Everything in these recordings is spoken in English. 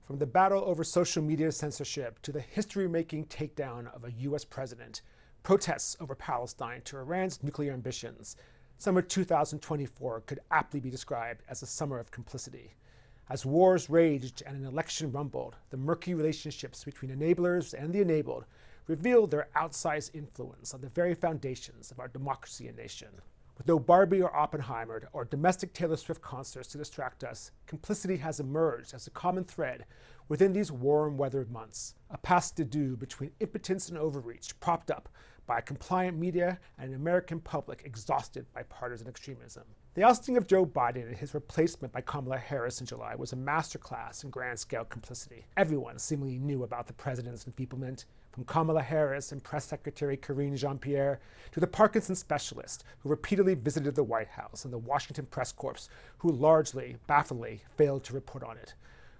From the battle over social media censorship to the history-making takedown of a US president, protests over Palestine to Iran's nuclear ambitions, summer 2024 could aptly be described as a summer of complicity. As wars raged and an election rumbled, the murky relationships between enablers and the enabled revealed their outsized influence on the very foundations of our democracy and nation. With no Barbie or Oppenheimer or domestic Taylor Swift concerts to distract us, complicity has emerged as a common thread within these warm-weathered months, a pas de deux between impotence and overreach propped up by a compliant media and an American public exhausted by partisan extremism. The ousting of Joe Biden and his replacement by Kamala Harris in July was a masterclass in grand-scale complicity. Everyone seemingly knew about the president's enfeeblement, from Kamala Harris and Press Secretary Karine Jean-Pierre to the Parkinson specialist who repeatedly visited the White House and the Washington Press Corps, who largely, bafflingly, failed to report on it.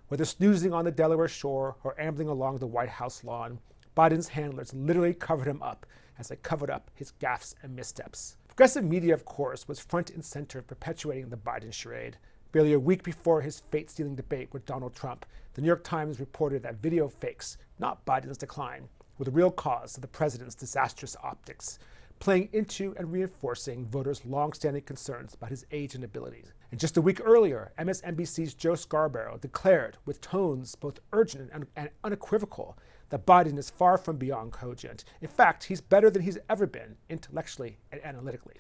Whether snoozing on the Delaware shore or ambling along the White House lawn, Biden's handlers literally covered him up as they covered up his gaffes and missteps. Progressive media, of course, was front and center perpetuating the Biden charade. Barely a week before his fate-stealing debate with Donald Trump, the New York Times reported that video fakes, not Biden's decline, were the real cause of the president's disastrous optics, playing into and reinforcing voters' long-standing concerns about his age and abilities. And just a week earlier, MSNBC's Joe Scarborough declared, with tones both urgent and unequivocal, that Biden is far from beyond cogent. In fact, he's better than he's ever been, intellectually and analytically.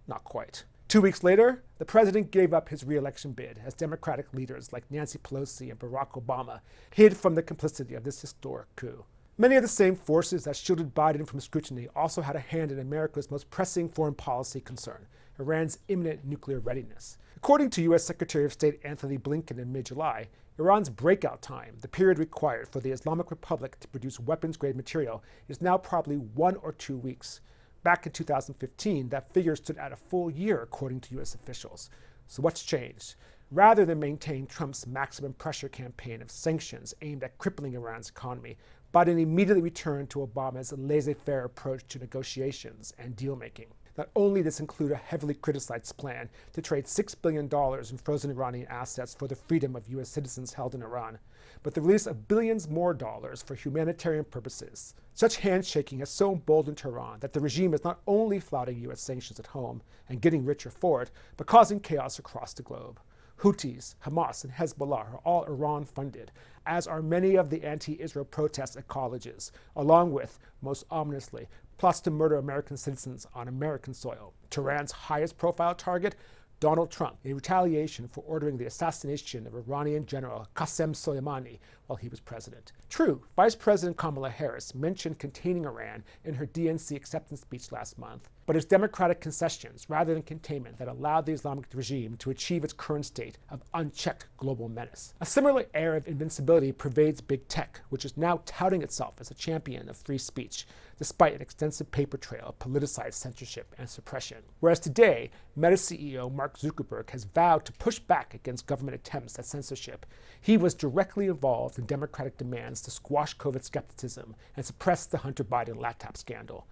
Not quite. 2 weeks later, the president gave up his re-election bid as Democratic leaders like Nancy Pelosi and Barack Obama hid from the complicity of this historic coup. Many of the same forces that shielded Biden from scrutiny also had a hand in America's most pressing foreign policy concern, Iran's imminent nuclear readiness. According to U.S. Secretary of State Anthony Blinken in mid-July, Iran's breakout time, the period required for the Islamic Republic to produce weapons-grade material, is now probably 1 or 2 weeks. Back in 2015, that figure stood at a full year, according to U.S. officials. So what's changed? Rather than maintain Trump's maximum pressure campaign of sanctions aimed at crippling Iran's economy, Biden immediately returned to Obama's laissez-faire approach to negotiations and deal-making. Not only does this include a heavily criticized plan to trade $6 billion in frozen Iranian assets for the freedom of U.S. citizens held in Iran, but the release of billions more dollars for humanitarian purposes. Such handshaking has so emboldened Tehran that the regime is not only flouting U.S. sanctions at home and getting richer for it, but causing chaos across the globe. Houthis, Hamas, and Hezbollah are all Iran-funded, as are many of the anti-Israel protests at colleges, along with, most ominously, plots to murder American citizens on American soil. Tehran's highest profile target, Donald Trump, in retaliation for ordering the assassination of Iranian General Qasem Soleimani while he was president. True, Vice President Kamala Harris mentioned containing Iran in her DNC acceptance speech last month, but it's democratic concessions rather than containment that allowed the Islamic regime to achieve its current state of unchecked global menace. A similar air of invincibility pervades big tech, which is now touting itself as a champion of free speech, despite an extensive paper trail of politicized censorship and suppression. Whereas today, Meta CEO Mark Zuckerberg has vowed to push back against government attempts at censorship, he was directly involved in Democratic demands to squash COVID skepticism and suppress the Hunter Biden laptop scandal.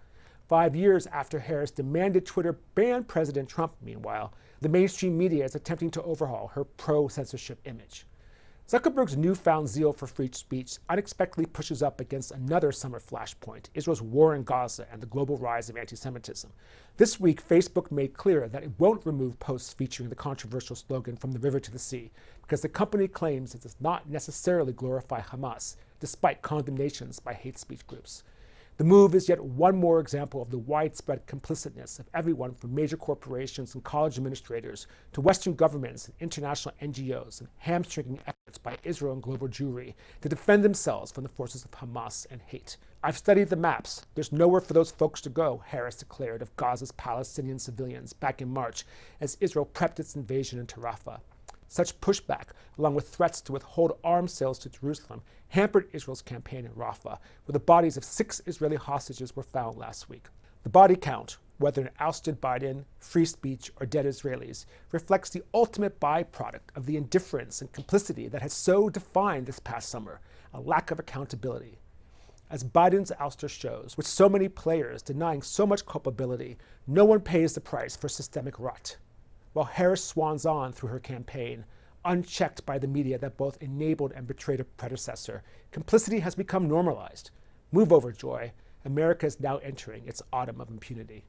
5 years after Harris demanded Twitter ban President Trump, meanwhile, the mainstream media is attempting to overhaul her pro-censorship image. Zuckerberg's newfound zeal for free speech unexpectedly pushes up against another summer flashpoint, Israel's war in Gaza and the global rise of anti-Semitism. This week, Facebook made clear that it won't remove posts featuring the controversial slogan "From the river to the sea," because the company claims it does not necessarily glorify Hamas, despite condemnations by hate speech groups. The move is yet one more example of the widespread complicitness of everyone from major corporations and college administrators to Western governments and international NGOs in hamstringing efforts by Israel and global Jewry to defend themselves from the forces of Hamas and hate. I've studied the maps. There's nowhere for those folks to go, Harris declared of Gaza's Palestinian civilians back in March as Israel prepped its invasion into Rafah. Such pushback, along with threats to withhold arms sales to Jerusalem, hampered Israel's campaign in Rafah, where the bodies of 6 Israeli hostages were found last week. The body count, whether an ousted Biden, free speech, or dead Israelis, reflects the ultimate byproduct of the indifference and complicity that has so defined this past summer, a lack of accountability. As Biden's ouster shows, with so many players denying so much culpability, no one pays the price for systemic rot. While Harris swans on through her campaign, unchecked by the media that both enabled and betrayed a predecessor. Complicity has become normalized. Move over, Joy. America is now entering its autumn of impunity.